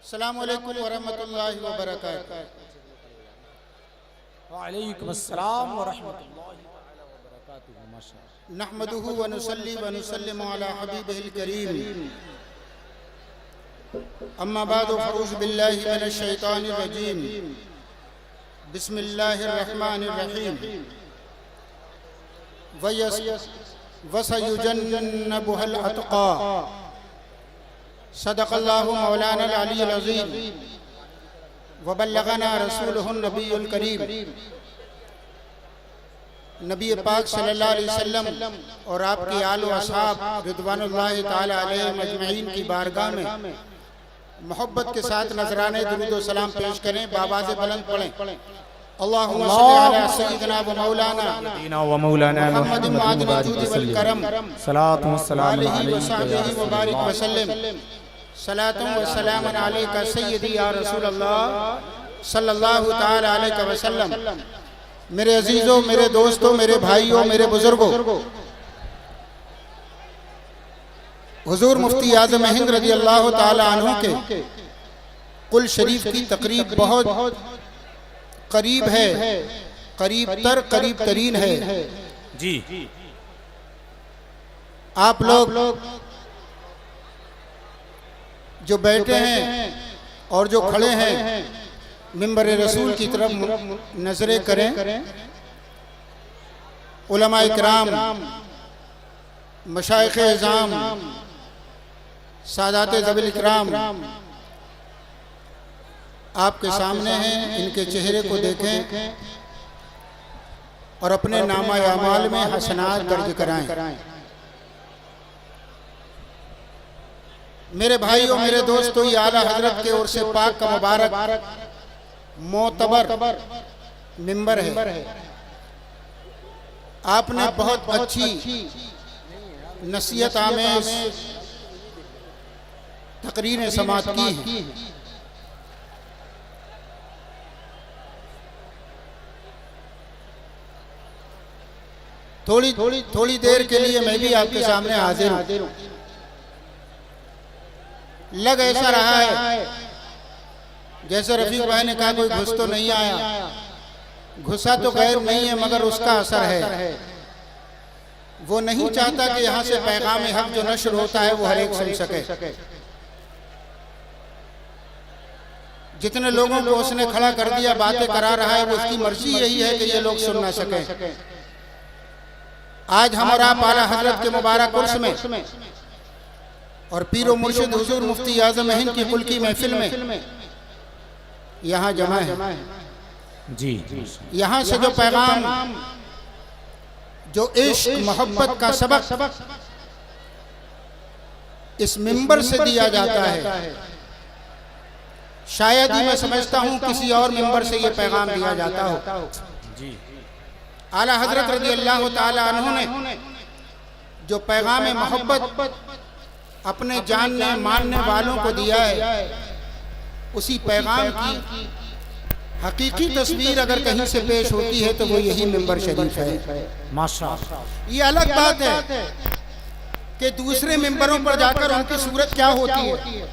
अस्सलामु अलैकुम वरहमतुल्लाहि वबरकातुहू। वालेकुम अस्सलाम वरहमतुल्लाहि वबरकातुहू। माशाअल्लाह। नहमदुहु व नुसल्ली व नुसल्लिमु अला हबीबिहिल करीम। अम्मा बादु फऊज़ु बिल्लाहि मिनश शैतानिर रजीम। बिस्मिल्लाहिर रहमानिर रहीम। वसयुजन्नबुहल अत्क़ा। सदक़ल्लाहु मौलाना अल-अलीयुल अज़ीम व बल्लगना रसूलुहुन नबियुल करीम। नबी पाक सल्लल्लाहु अलैहि वसल्लम और आपकी आल व असहाब रिदवानुल्लाहि ताला अलैहिम अजमईन की बारगाह में मोहब्बत के साथ नजराने दुरूद व सलाम पेश करें। बाबाज़ बुलंद पढ़ें। अल्लाहुम्मा सल्लि अला सय्यिदिना व मौलाना मुहम्मदिन मादिन जूदि वल करम सलातु व सलाम आलिहि व सहबिहि व बारिक व सल्लिम। सलातु व सलाम अलैका सय्यदी या रसूल अल्लाह सल्लल्लाहु ताला अलैहि वसल्लम। मेरे अजीजों, मेरे दोस्तों, मेरे भाइयों, मेरे बुजुर्गों, हुजूर मुफ्ती आज़म हिंद रज़ी अल्लाह ताला अन्हु के कुल शरीफ की तकरीब बहुत करीब है, करीब तरीन है जी। आप लोग जो बैठे हैं और जो खड़े हैं मिंबर रसूल की तरफ नजरें करें। उलमा इकराम, मशाइख इज़ाम, सादात ज़वील इकराम आपके सामने हैं। इनके चेहरे को देखें और अपने नामा अमाल में हसनात दर्ज कराएं। मेरे भाइयों, मेरे दोस्तों, ये आला हजरत के ओर से पाक का मुबारक मोतबर मिंबर है। आपने बहुत अच्छी नसीहत आमेज़ तकरीरें समाअत की हैं। थोड़ी देर के लिए मैं भी आपके सामने हाजिर हूं। लग ऐसा रहा है जैसे रफीक भाई ने कहा कोई घुस तो नहीं आया। घुसा तो खैर नहीं है, मगर उसका असर है। वो नहीं चाहता कि यहाँ से पैगाम हक जो नश्र होता है वो हर एक सुन सके। जितने लोगों को उसने खड़ा कर दिया, बातें करा रहा है, वो उसकी मर्जी यही है कि ये लोग सुन ना सके। आज हम और आप आला हजरत के मुबारक उर्स में और पीरो मुर्शिद हुजूर मुफ्ती आज़म हिंद की कुल की महफिल में यहाँ जमा है जी। यहाँ से जो पैगाम, जो इश्क मोहब्बत का सबक इस मिंबर से दिया जाता है, शायद ही मैं समझता हूँ किसी और मिंबर से ये पैगाम दिया जाता हो जी। आला हजरत रज़ी अल्लाह ताला अन्हु ने जो पैगाम मोहब्बत अपने जानने मानने वालों को दिया है, उसी पैगाम की हकीकी तस्वीर अगर कहीं से पेश होती है तो वो यही मिंबर शरीफ है। माशाअल्लाह। ये अलग बात है कि दूसरे मिंबरों पर जाकर उनकी सूरत क्या होती है।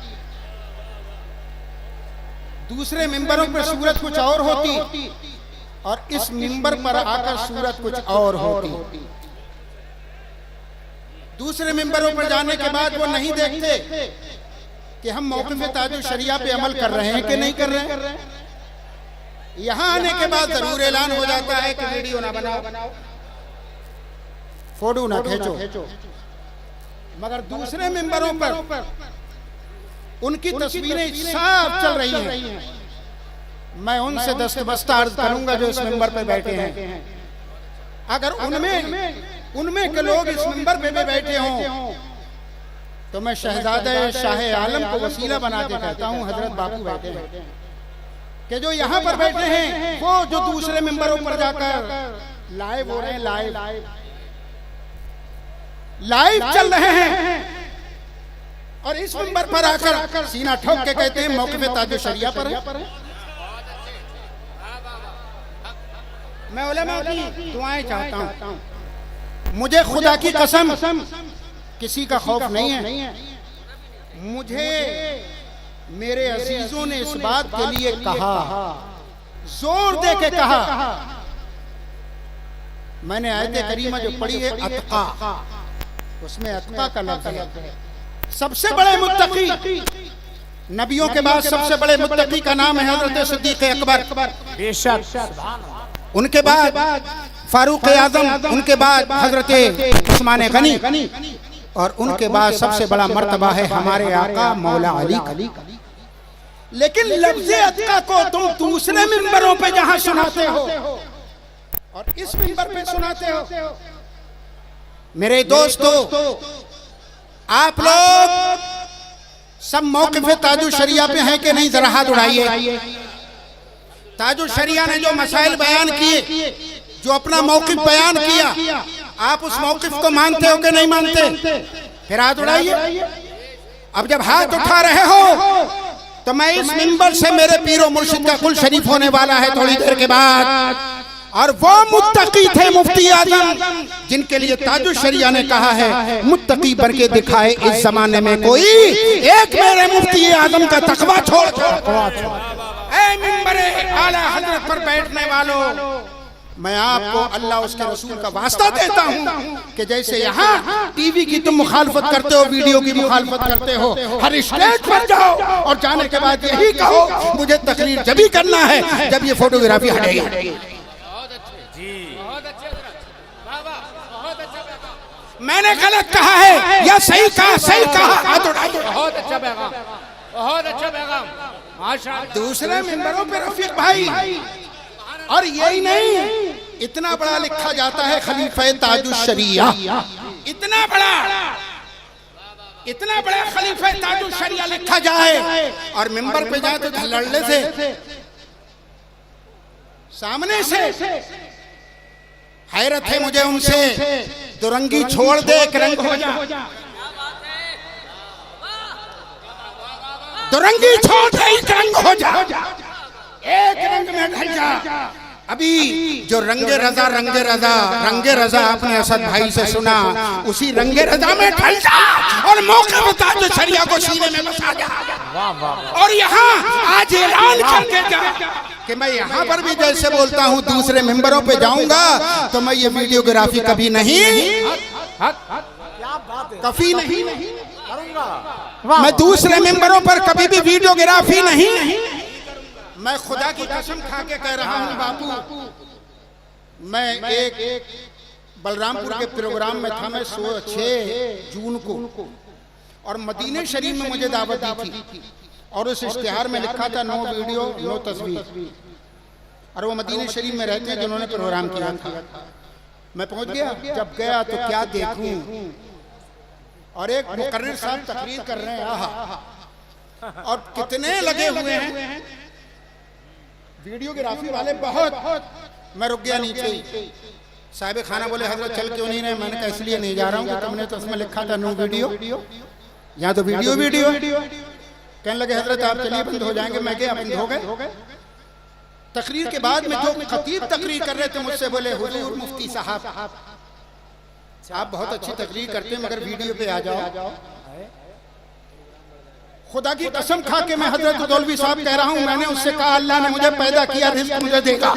दूसरे मिंबरों पर सूरत कुछ और होती और इस मिंबर पर आकर सूरत कुछ और होती। दूसरे मिंबरों पर जाने के बाद वो नहीं देखते कि हम मौक़िफ़ ताजुल शरिया पे अमल कर रहे हैं कि नहीं कर रहे हैं। यहाँ आने के बाद जरूर ऐलान हो जाता है कि वीडियो ना बनाओ, फोटो ना खींचो, मगर दूसरे मिंबरों पर उनकी तस्वीरें साफ चल रही हैं। मैं उनसे दस्तबस्ता अर्ज करूंगा जो इस मिंबर पे बैठे हैं। अगर उनमें के लोग इस मिंबर पे भी बैठे हों तो मैं शहजादे शाह आलम को वसीला बना के कहता हूँ, हजरत बापू बैठे हैं कि जो यहाँ पर बैठे हैं वो जो दूसरे मिंबरों पर जाकर लाइव हो रहे हैं, लाइव चल रहे हैं और इस मिंबर पर आकर सीना ठोक के कहते हैं मौक़िफ़ ताजुल शरिया पर है। मैं उलमा की दुआएं चाहता हूँ। मुझे खुदा की कसम किसी का खौफ नहीं है। मुझे मेरे अजीजों ने इस बात के लिए कहा, जोर दे के कहा, मैंने आयत करीमा जो पढ़ी है अतका, उसमें अतका का लफ्ज है। सबसे बड़े मुत्तकी, नबियों के बाद सबसे बड़े मुत्तकी का नाम है हजरत सिद्दीक अकबर, बेशक। उनके बाद फारूक आजम, उनके बाद हजरत उस्मान गनी, और उनके बाद सबसे बड़ा मर्तबा है हमारे आका मौला अली का। लेकिन लफ्ज़ अतका को तुम दूसरे मिंबरों पे जहां सुनाते हो और इस मिंबर पे सुनाते हो, मेरे दोस्तों, आप लोग सब मौक़िफ़ ताजुल शरिया पे हैं कि नहीं? जरा हाथ उठाइए। ताजुल शरिया ने जो मसाइल बयान किए, जो अपना मौक़िफ़ बयान किया, आप उस मौक़िफ़ को मानते हो कि नहीं मानते? फिर हाथ उठाइए। अब जब हाथ उठा रहे हो तो मैं इस मिंबर से, मेरे पीरो मुर्शिद का कुल शरीफ होने वाला है थोड़ी देर के बाद, और वो मुत्तकी थे मुफ्ती आजम जिनके लिए ताजुल शरिया ने कहा है मुत्तकी बन के दिखाए इस जमाने में कोई एक, मेरे मुफ्ती आजम का तकवा छोड़। ऐ मिंबरे आला हजरत पर बैठने वालों, मैं आपको अल्लाह उसके रसूल का वास्ता देता हूँ कि जैसे यहाँ टीवी की तुम मुखालफत करते हो, वीडियो की मुखालफत करते हो, हर स्टेज पर जाओ और जाने के बाद यही कहो मुझे तकरीर जब ही करना है जब ये फोटोग्राफी हटेगी। मैंने गलत कहा है या सही कहा? सही कहा। बहुत अच्छा पैगाम, बहुत अच्छा पैगाम, माशाअल्लाह। दूसरे मिंबरों पे रफीक भाई, और यही नहीं, इतना बड़ा लिखा जाता है खलीफा ताजुल शरिया, इतना बड़ा खलीफा ताजुल शरिया लिखा जाए और मिंबर पे जाए तो धड़ल्ले से सामने से। हैरत है मुझे उनसे, दुरंगी छोड़ दे, एक रंग हो जा। दुरंगी छोड़ दे, एक रंग हो जा, एक रंग में ढल जा। अभी जो रंगे रजा अपने असद भाई से सुना, उसी रंगे रजा में ढल जा और मौका बता जो शरिया को सीने में बसा जा। और यहाँ आज ऐलान करके जा कि मैं यहाँ पर भी जैसे बोलता हूँ दूसरे मिंबरों पे जाऊंगा तो मैं ये वीडियोग्राफी कभी नहीं करूंगा। मैं दूसरे मिंबरों पर कभी भी वीडियोग्राफी नहीं। मैं खुदा की कसम खा के कह रहा हूँ बापू, मैं एक बलरामपुर के प्रोग्राम में था, मैं 6 जून को, और मदीने शरीफ में मुझे दावत दी थी और उस इश्तिहार में लिखा था नो वीडियो नो तस्वीर, और वो मदीने शरीफ में रहते हैं जिन्होंने प्रोग्राम किया था। मैं पहुंच गया, जब गया तो क्या देखूं, और एक मुकर्रिर साहब तकरीर कर रहे हैं, आहा, और कितने लगे हुए हैं वीडियोग्राफी वाले, बहुत। मैं रुक गया नीचे। साहिब खाना बोले हजरत चल क्यों नहीं रहे? मैंने कहा इसलिए नहीं जा रहा हूँ कि तुमने तो उसमें लिखा था नो वीडियो, यहाँ तो वीडियो। कहने लगे हजरत आप चलिए बंद हो जाएंगे। मैं गया, बंद हो गए। तकरीर के बाद में जो खतीब तकरीर कर रहे थे मुझसे बोले हुजूर मुफ्ती साहब आप बहुत अच्छी तकरीर करते हैं मगर वीडियो पे आ जाओ। खुदा की कसम खा के मैं हजरत दौलवी साहब कह रहा हूँ, मैंने उससे कहा अल्लाह ने मुझे पैदा किया, रिज़्क़ मुझे देगा,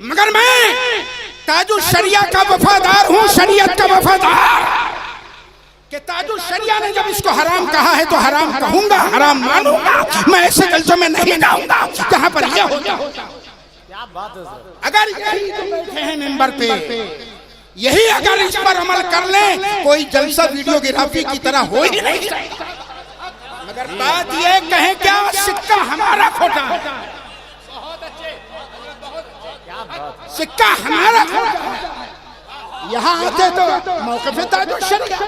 मगर मैं ताजुल शरिया का वफादार हूँ, शरीयत का वफादार। कि ताजुल शरिया ने जब इसको हराम कहा है तो हराम कहूंगा, हराम मानूंगा। मैं ऐसे जलसों में नहीं जाऊंगा जहां पर यह होता। अगर यही तो बैठे हैं मिंबर पे, यही अगर इस पर अमल कर लें, कोई जलसा वीडियोग्राफी की तरह हो ही नहीं सकता। मगर बात ये कहें क्या सिक्का हमारा खोटा है, सिक्का हमारा खोटा है। यहाँ आते तो मौक़िफ़ ताजुल शरिया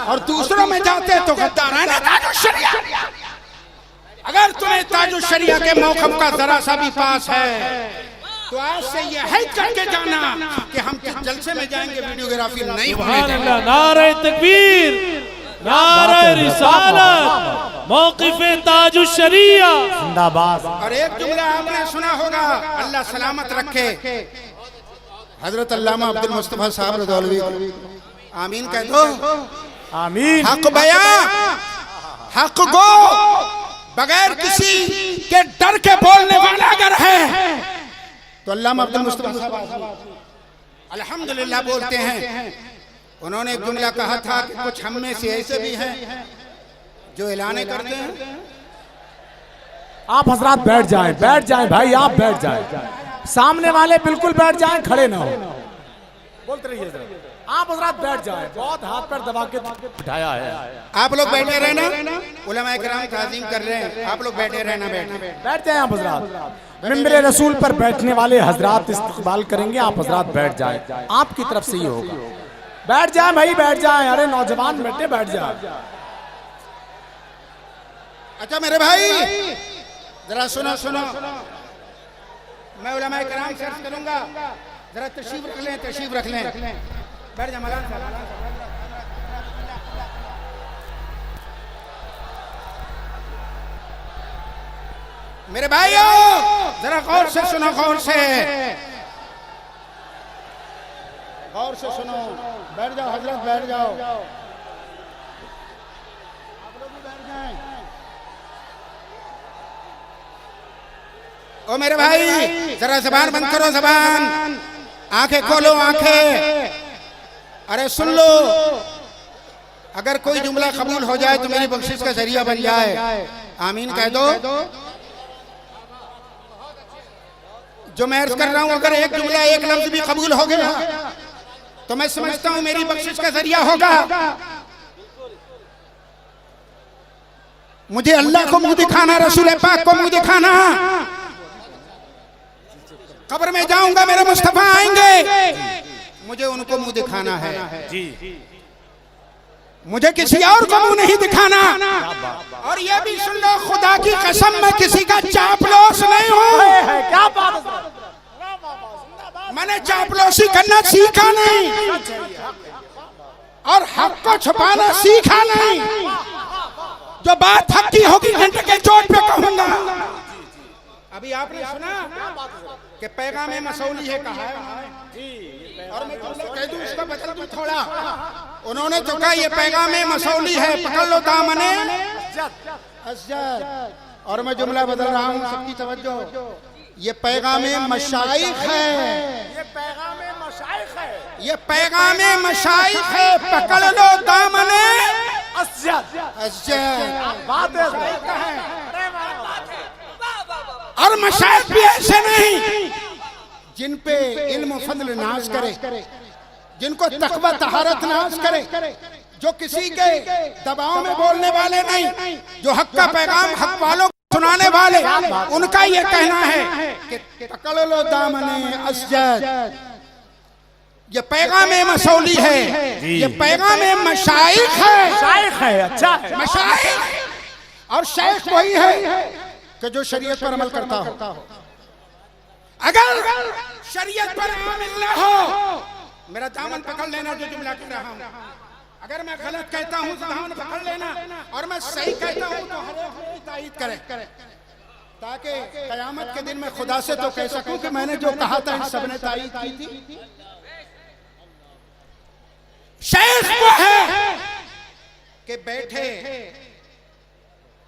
और दूसरों में जाते तो गद्दाराना ताजुल शरिया। अगर तुम्हें ताजुल शरिया के मौक़िफ़ का जरा सा भी पास है तो आज से यह है करके जाना कि हम किस जलसे में जाएंगे वीडियोग्राफी नहीं होने देंगे। नारे तकबीर, नारे रिसालत, मौक़िफ़ ताजुल शरिया जिंदाबाद। और एक जुमला आपने सुना होगा, अल्लाह सलामत रखे, हजरत अल्लामा अब्दुल मुस्तफा साहब रदौलवी, आमीन कह दो, आमीन। हक बयां हक को बगैर किसी के डर के बोलने वाला अगर है तो अल्लामा अब्दुल मुस्तफा साहब अल्हम्दुलिल्लाह बोलते हैं। उन्होंने एक जुमला कहा था कि कुछ हम में से ऐसे भी हैं जो ऐलाने करते हैं। आप हजरात बैठ जाएं भाई, आप बैठ जाएं, सामने वाले बिल्कुल बैठ जाएं, खड़े ना हो, बोलते रहिए जरा। आप हजरात बैठ जाएं, बहुत हाथ पैर दबा के बिठाया है। आप लोग बैठे रहना, उलमा इकराम ताज़ीम कर रहे हैं, आप लोग बैठे रहना, बैठ जाएं आप हजरात। मिंबर रसूल पर बैठने वाले हजरात इस्तकबाल करेंगे, आप हजरात बैठ जाएं, आपकी तरफ से ही होगा। बैठ जाएं भाई, बैठ जाएं, अरे नौजवान बेटे बैठ जाएं। अच्छा मेरे भाई जरा सुनो सुनो, मैं उलमा इकराम से अर्ज़ करूंगा, जरा तशरीफ रख लें, तशरीफ रख लें, बैठ जा मौलाना साहब। मेरे भाइयों जरा गौर से सुनो, गौर से सुनो, बैठ जाओ हजरत, बैठ जाओ, आप लोग भी बैठ जाएं। ओ मेरे भाई जरा जबान बंद करो, जबान, आंखें खोलो, आंखें। अरे सुन लो, अगर कोई जुमला कबूल हो जाए तो मेरी बख्शिश का जरिया बन जाए, आमीन कह दो। जो मैं अर्ज कर रहा हूं, अगर एक जुमला एक लफ्ज भी कबूल हो गया तो मैं समझता हूं मेरी बख्शिश का जरिया होगा। मुझे अल्लाह को मुंह दिखाना, रसूल पाक को मुंह दिखाना, कब्र में जाऊंगा मेरे मुस्तफा आएंगे, मुझे उनको मुंह दिखाना है जी, मुझे किसी और को मुंह नहीं दिखाना। और ये भी सुन लो, खुदा की कसम मैं किसी का चापलूस नहीं हूँ। क्या बात, मैंने चापलूसी करना सीखा नहीं और हक को छुपाना सीखा नहीं। जो बात हक की होगी घंटे के चोट पे कहूंगा। अभी आपने सुना कि पैगाम मसौली है कहा है, और मैं तुमसे कह दूं इसका बदल दूं थोड़ा। उन्होंने तो कहा ये पैगाम मसौली है, पकड़ लो दामने अज़्ज़त, और मैं जुमला बदल रहा हूँ, सबकी तवज्जो, ये पैगाम मशाइख है, ये पैगाम मशाइख है, ये पैगाम मशाइख है, पकड़ लो दामने अज़्ज़त, अज़्ज़त। बात है। और मशाइख भी ऐसे नहीं जिन पे इल्म फजल नाज करे, जिनको तकवा तहारत नाज करे, जो किसी के दबाव में बोलने वाले नहीं, जो हक का पैगाम हक वालों को सुनाने वाले। उनका ये कहना है कि पकड़ लो दामने अज़्ज़त, ये पैगाम मसौली है, ये पैगाम मशाइख है, अच्छा है, मशाइख। और शेख वही है कि जो शरीयत पर अमल करता हो। अगर शरीयत पर अमल न हो, मेरा दामन पकड़ लेना, जो जुमला कह रहा हूं। अगर मैं गलत कहता हूं तो दामन पकड़ लेना, और मैं सही कहता हूं तो हर तायीद करें, ताकि कयामत के दिन में खुदा से तो कह सकूं कि मैंने जो कहा था इन सबने तायीद की थी। शेख वो है कि बैठे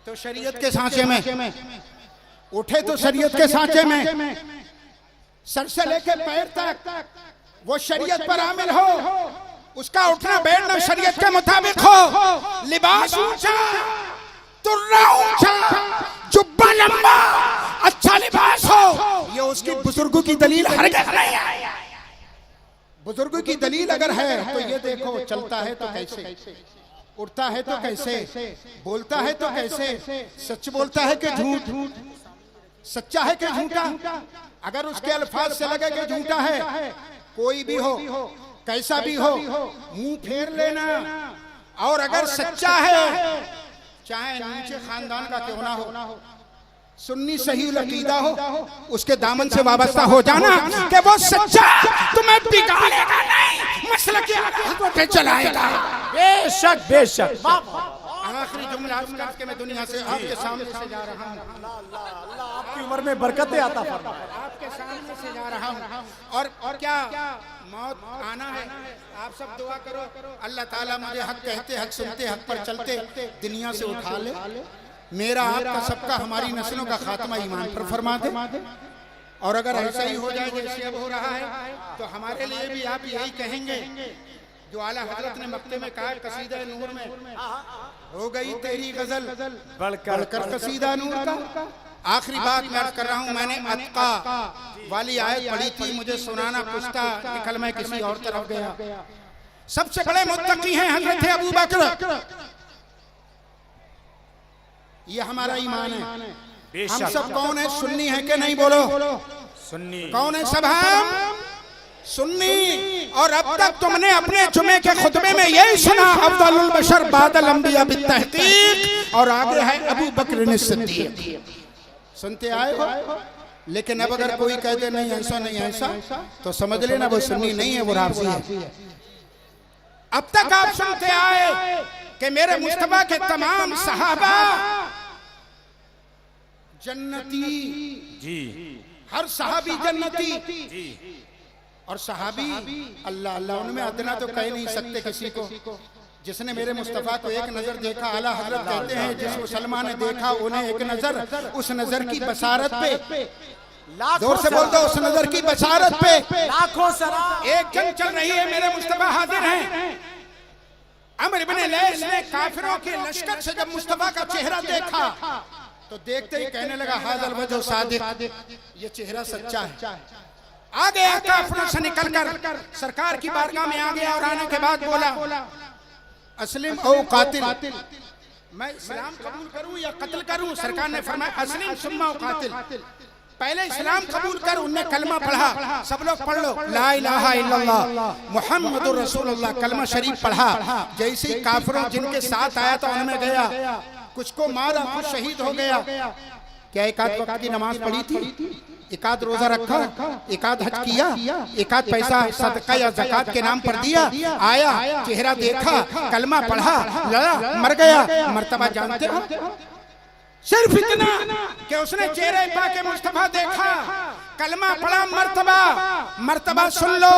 तो शरीयत के सांचे में, उठे तो शरीयत के सांचे में, सर से लेके पैर तक वो शरीयत पर आमिल हो, उसका उठना बैठना शरीयत के मुताबिक हो, लिबास ऊंचा, तुर्रा ऊंचा, जुब्बा लंबा, अच्छा लिबास हो। ये उसकी बुजुर्गों की दलील हरगिज़ नहीं है। बुजुर्गों की दलील अगर है तो ये देखो, चलता है तो कैसे, उठता है तो कैसे, बोलता है तो कैसे, सच बोलता है कि झूठ, सच्चा है कि झूठा। अगर उसके अल्फाज से लगे कि झूठा है, कोई भी हो, कैसा भी हो, मुंह फेर लेना। और अगर सच्चा है, चाहे नीचे खानदान का क्यों ना हो, सुन्नी सही अकीदा हो, उसके दामन से वाबस्ता हो जाना कि वो सच्चा तुम्हें बिगाड़ेगा नहीं, मसले के आगे चलाएगा। बेशक बेशक। आखिरी जुमला अर्ज करके मैं दुनिया से आपके सामने से जा रहा हूँ। अल्लाह आपकी उम्र में बरकतें आता फरमाए। आपके सामने से जा रहा हूँ और क्या मौत आना है। आप सब दुआ करो अल्लाह ताला मुझे हक कहते, हक सुनते, हक पर चलते दुनिया से उठा ले। मेरा आपका सबका हमारी नस्लों का खात्मा ईमान पर फरमा दे। और अगर ऐसा ही हो जाए जैसे अब हो रहा है तो हमारे लिए भी आप यही कहेंगे जो आला हजरत ने मक्के में कहा कसीदा नूर में, हो गई तेरी गजल बढ़कर कसीदा नूर का। आखिरी बात मैं अर्ज कर रहा हूँ, मैंने अतका वाली आयत पढ़ी थी, मुझे सुनाना पुछता निकल मैं किसी और तरफ गया। सबसे बड़े मुत्तकी हैं हजरत अबू बकर। ये हमारा ईमान है। हम सब कौन है? सुन्नी है कि नहीं? बोलो सुन्नी कौन है? सब हम सुन्नी। और अब तक तुमने अपने जुमे के खुतबे में यही सुना अफदलुल बशर बादल अंबिया बित्तहकीक, और आगे है अबू बकर सिद्दीक। सुनते आए हो। लेकिन अब अगर कोई कह दे नहीं ऐसा नहीं ऐसा तो समझ लेना वो सुन्नी नहीं है, वो राफ़ी है। अब तक आप सुनते आए कि मेरे मुस्तफा के तमाम सहाबा जन्नती जी, हर सहाबी जन्नती जी। और सहाबी अल्लाह अल्लाह उनमें अदना तो कह नहीं सकते किसी को। जिसने मेरे मुस्तफा को एक नजर देखा, आला हजरत कहते हैं जिस मुसलमान ने देखा उन्हें एक नजर, उस नजर की बसारत पे, जोर से बोल दो, उस नजर की बसारत पे लाखों सलाम। एक जंग चल रही है, मेरे मुस्तफा हाजिर हैं। अमर इब्ने लैस ने काफिरों के लश्कर से जब मुस्तफा का चेहरा देखा तो देखते ही कहने लगा हाज़िल वजह सादिक, ये चेहरा सच्चा है। आ गया काफिरों से निकलकर सरकार की बारगाह में आ गया और आने के बाद बोला अस्लिम औ कातिल, मैं इस्लाम कबूल करूं या कत्ल करूं? सरकार ने फरमाया अस्लिम सुम्मा औ कातिल, पहले इस्लाम कबूल कर। उनने कलमा पढ़ा, सब लोग पढ़ लो ला इलाहा इल्लल्लाह मुहम्मदुर रसूलुल्लाह, कलमा शरीफ पढ़ा। जैसे ही काफिरों जिनके साथ आया था उनमें गया, कुछ को मारा, कुछ शहीद हो गया। क्या एक आध वक्त की नमाज पढ़ी थी? एक आध रोजा रखा? एक आध हज किया? एक आध पैसा सदका या ज़कात के नाम पर दिया? आया, चेहरा देखा, कलमा पढ़ा, लड़ा, मर गया। मर्तबा जानते हो? सिर्फ इतना कि उसने चेहरे पाके मुस्तफा देखा, कलमा पढ़ा, मर्तबा सुन लो।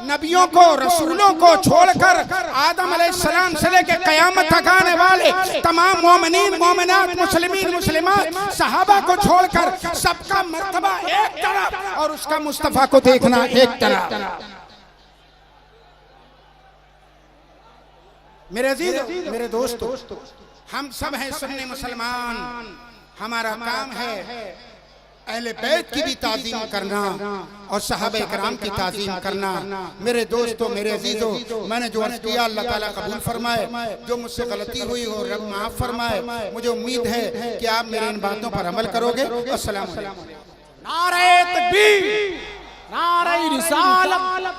नबियों को, रसूलों को छोड़कर आदम अलैहिस्सलाम से लेकर कयामत तक आने वाले तमाम मोमिनीन, मोमिनात, मुस्लिमीन, मुस्लिमात, सहाबा को छोड़कर सबका मर्तबा एक तरफ और उसका मुस्तफा को देखना एक तरफ। मेरे अजीज, मेरे दोस्तों, हम सब हैं सुन्नी मुसलमान। हमारा काम है अहले बैत की भी ताज़ीम करना और सहाबा इकराम की ताज़ीम करना। मेरे दोस्तों, मेरे अजीजों, मैंने जो अर्ज़ किया अल्लाह ताला कबूल फरमाए। जो मुझसे गलती हुई हो रब माफ़ फरमाए। मुझे उम्मीद है कि आप मेरे इन बातों पर अमल करोगे। अस्सलाम वालेकुम। नारे तकबीर, नारे रिसालत,